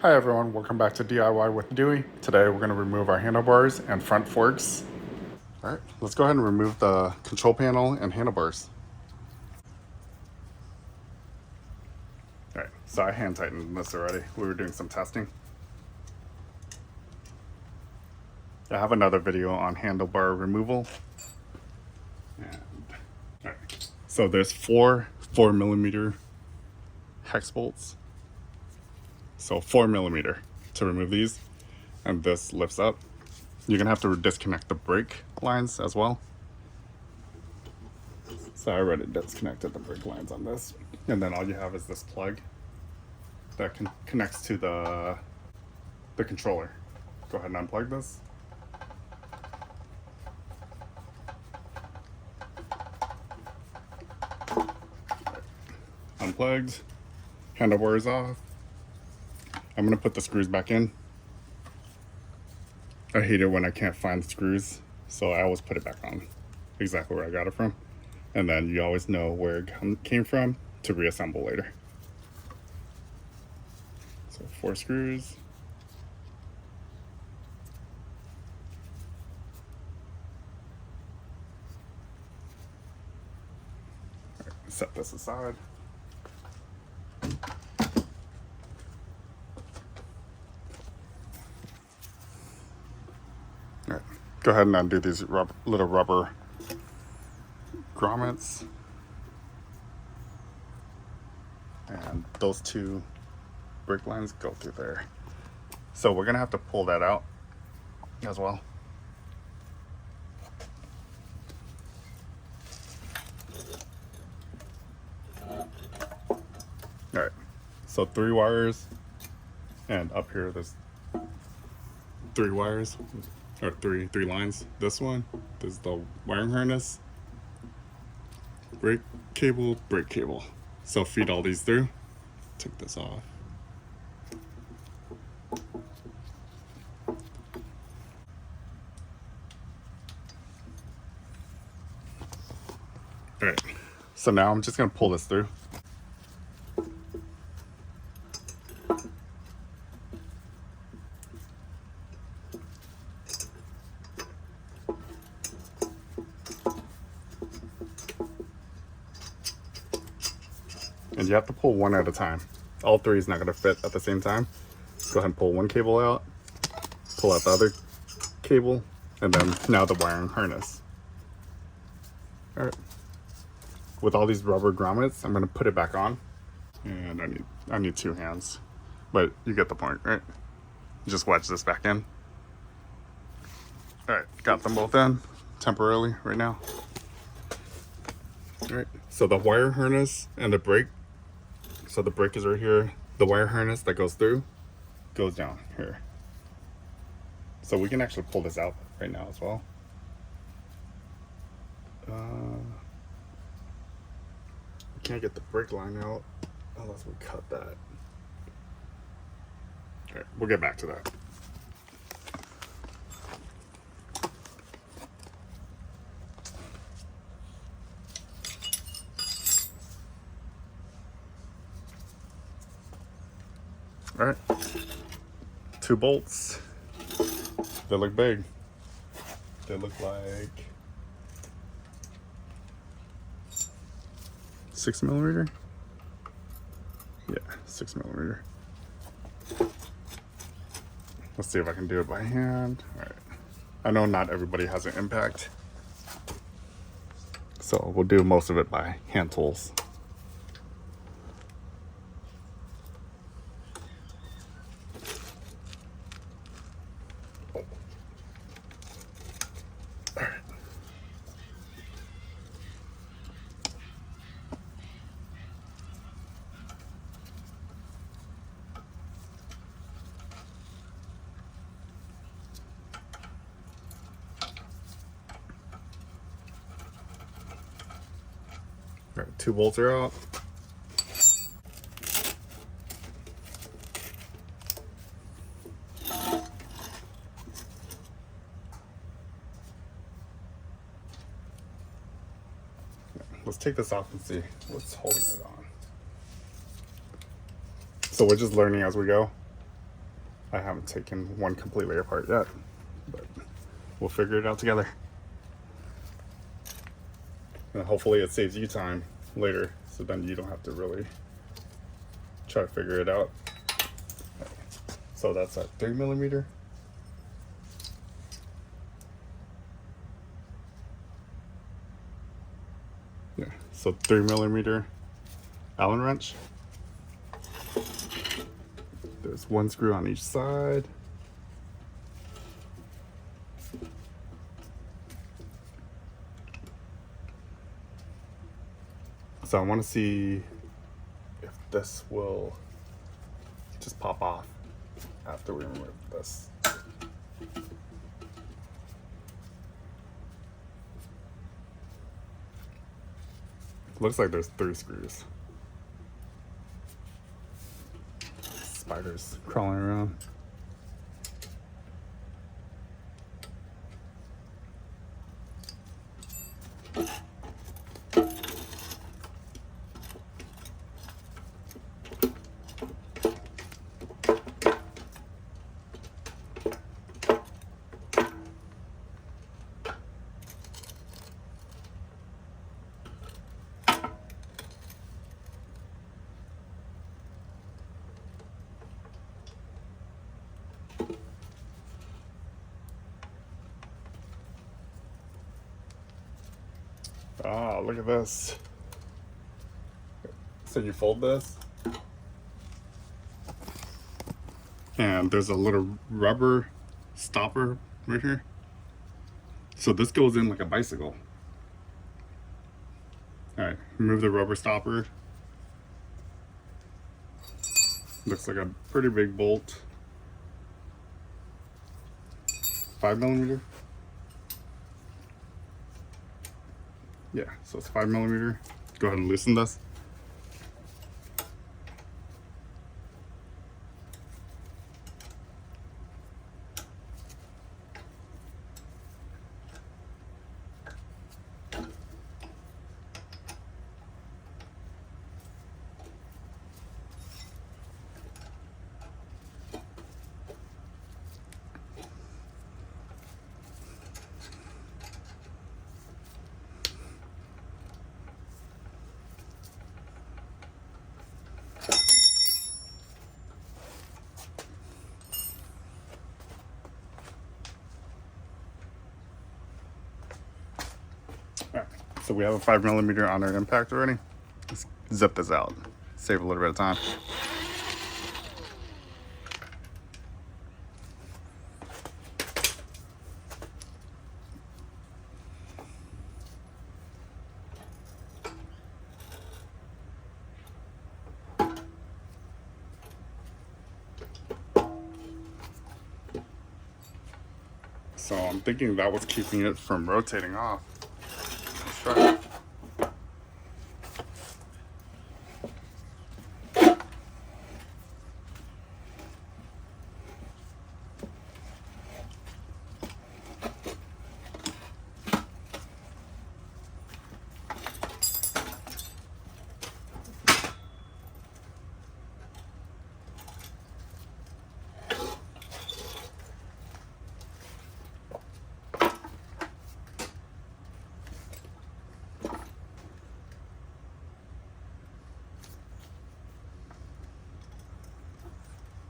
Hi everyone, welcome back to DIY with Dewey. Today we're going to remove our handlebars and front forks. Alright, let's go ahead and remove the control panel and handlebars. Alright, so I hand tightened this already. We were doing some testing. I have another video on handlebar removal. Alright, so there's four 4mm hex bolts. So 4mm to remove these, and this lifts up. You're gonna have to disconnect the brake lines as well. So I already disconnected the brake lines on this, and then all you have is this plug that connects to the controller. Go ahead and unplug this. Unplugged, handlebars off. I'm gonna put the screws back in. I hate it when I can't find the screws, so I always put it back on, exactly where I got it from. And then you always know where it came from to reassemble later. So 4 screws. Right, set this aside. All right, go ahead and undo these little rubber grommets. And those 2 brake lines go through there. So we're gonna have to pull that out as well. All right, so 3 wires, and up here there's 3 wires, or three lines. This one, this is the wiring harness, brake cable. So feed all these through. Take this off. All right, so now I'm just gonna pull this through. And you have to pull one at a time. All 3 is not gonna fit at the same time. Go ahead and pull one cable out, pull out the other cable, and then now the wiring harness. All right. With all these rubber grommets, I'm gonna put it back on. And I need 2 hands, but you get the point, right? Just wedge this back in. All right, got them both in temporarily right now. All right, so the wire harness and the brake. So the brake is right here. The wire harness that goes through goes down here. So we can actually pull this out right now as well. We can't get the brake line out unless we cut that. Okay, we'll get back to that. All right, 2 bolts. They look big. They look like 6mm. Yeah, 6mm. Let's see if I can do it by hand. All right. I know not everybody has an impact, so we'll do most of it by hand tools. All right, 2 bolts are out. Let's take this off and see what's holding it on. So we're just learning as we go. I haven't taken one completely apart yet, but we'll figure it out together. And hopefully it saves you time later, so then you don't have to really try to figure it out. So that's at 3mm. Yeah, so 3mm Allen wrench. There's one screw on each side. So I want to see if this will just pop off after we remove this. Looks like there's 3 screws. Spiders crawling around. Ah, look at this. So you fold this, and there's a little rubber stopper right here. So this goes in like a bicycle. All right, remove the rubber stopper. Looks like a pretty big bolt. 5mm. Yeah, so it's 5mm. Go ahead and loosen this. Alright, so we have a 5mm on our impact already. Let's zip this out, save a little bit of time. So I'm thinking that was keeping it from rotating off. Let's try it.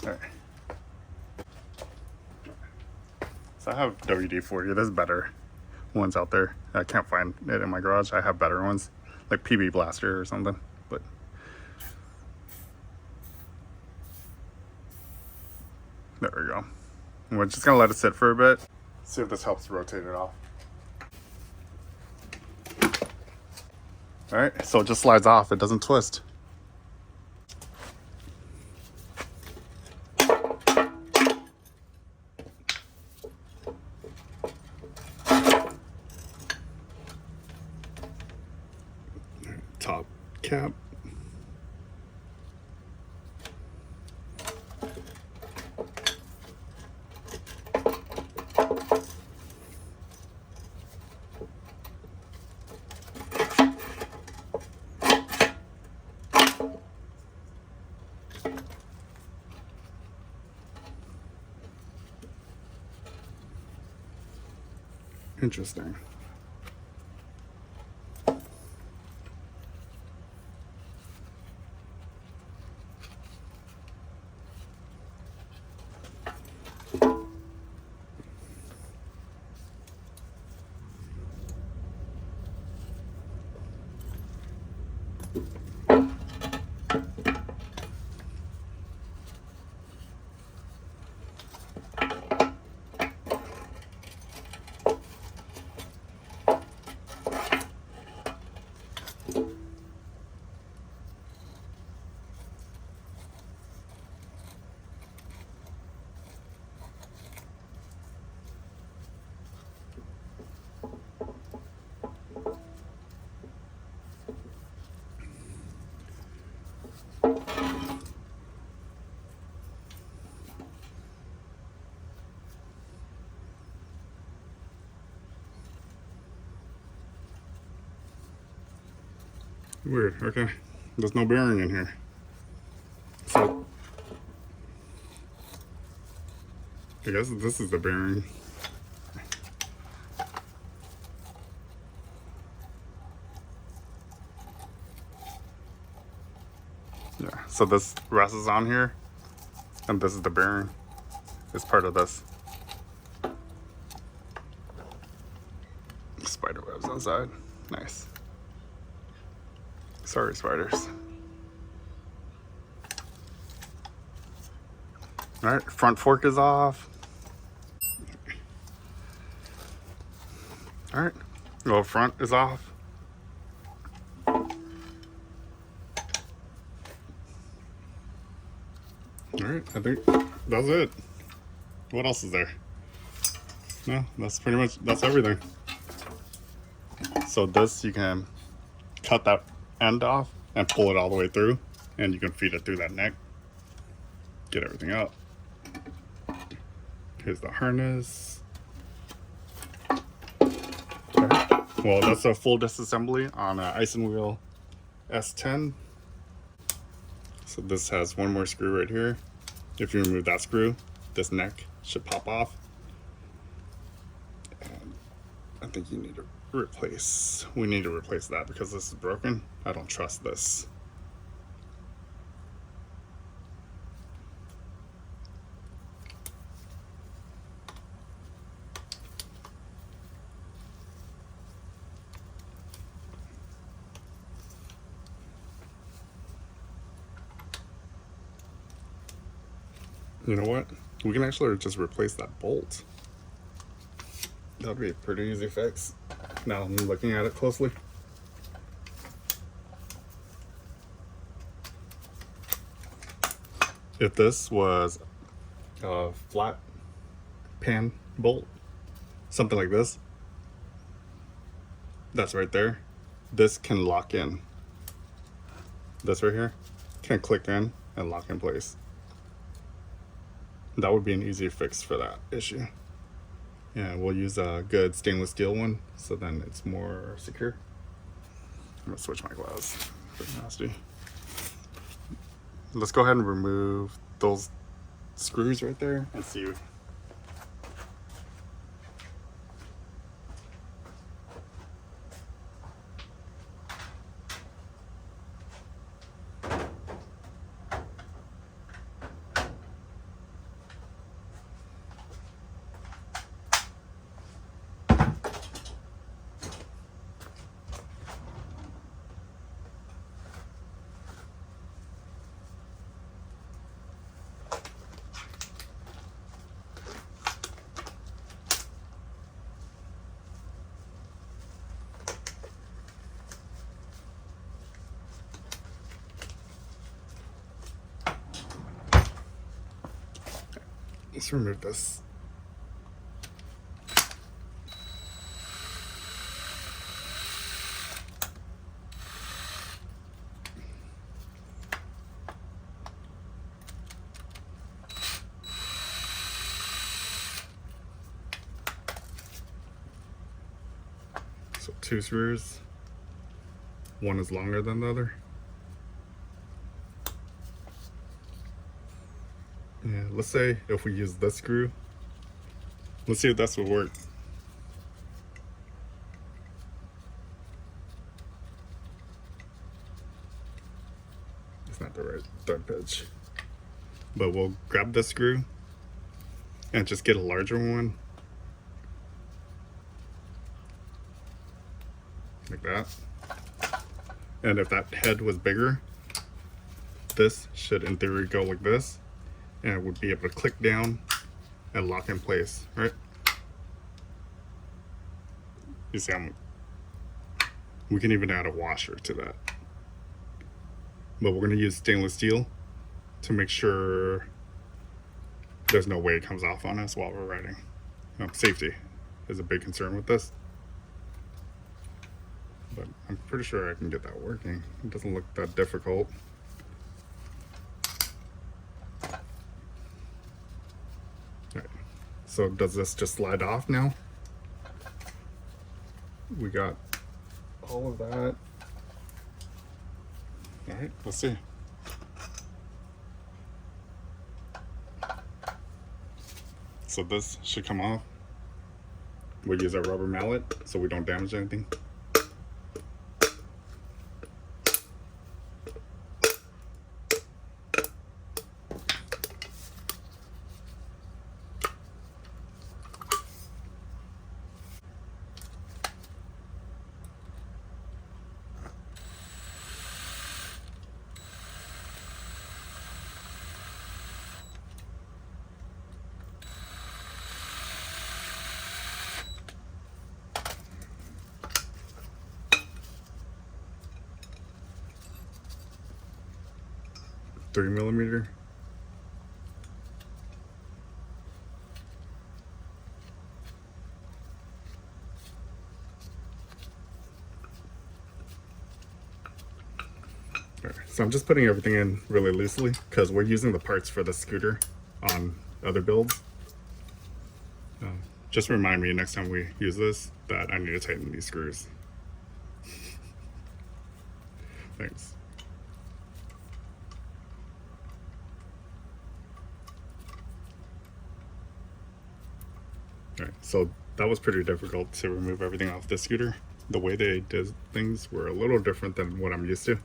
Alright. So I have WD-40. There's better ones out there. I can't find it in my garage. I have better ones, like PB Blaster or something. But there we go. And we're just gonna let it sit for a bit. See if this helps rotate it off. Alright, so it just slides off. It doesn't twist. Top cap. Interesting. Weird. Okay, there's no bearing in here. So I guess this is the bearing. Yeah, so this rest is on here, and this is the bearing. It's part of this. Spider webs outside. Nice. Sorry, spiders. All right, front fork is off. All right, well, front is off. All right, I think that's it. What else is there? No, that's pretty much, that's everything. So this, you can cut that end off and pull it all the way through, and you can feed it through that neck. Get everything out. Here's the harness. Okay. Well, that's a full disassembly on an Isinwheel S10. So this has one more screw right here. If you remove that screw, this neck should pop off. And I think you need to replace, we need to replace that because this is broken. I don't trust this. You know what? We can actually just replace that bolt. That would be a pretty easy fix. Now I'm looking at it closely. If this was a flat pan bolt, something like this, that's right there, this can lock in. This right here can click in and lock in place. That would be an easy fix for that issue. Yeah, we'll use a good stainless steel one, so then it's more secure. I'm gonna switch my gloves. Pretty nasty. Let's go ahead and remove those screws right there and see. Let's remove this. So 2 screws. One is longer than the other. Yeah, let's say if we use this screw, let's see if this will work. It's not the right thread pitch. But we'll grab this screw and just get a larger one. Like that. And if that head was bigger, this should in theory go like this, and it would be able to click down and lock in place, right? You see, we can even add a washer to that. But we're gonna use stainless steel to make sure there's no way it comes off on us while we're riding. Safety is a big concern with this. But I'm pretty sure I can get that working. It doesn't look that difficult. Alright, so does this just slide off now? We got all of that. Alright, let's see. So this should come off. We'll use our rubber mallet so we don't damage anything. $3mm. So I'm just putting everything in really loosely because we're using the parts for the scooter on other builds. Just remind me next time we use this that I need to tighten these screws. Thanks. Alright, so that was pretty difficult to remove everything off the scooter. The way they did things were a little different than what I'm used to.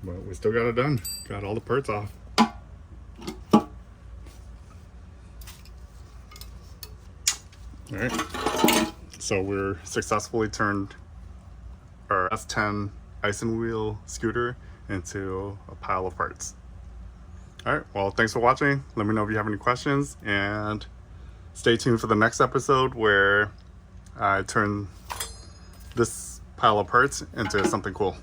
But we still got it done. Got all the parts off. Alright, so we're successfully turned our S10 Isinwheel scooter into a pile of parts. Alright, well, thanks for watching. Let me know if you have any questions, and stay tuned for the next episode where I turn this pile of parts into something cool.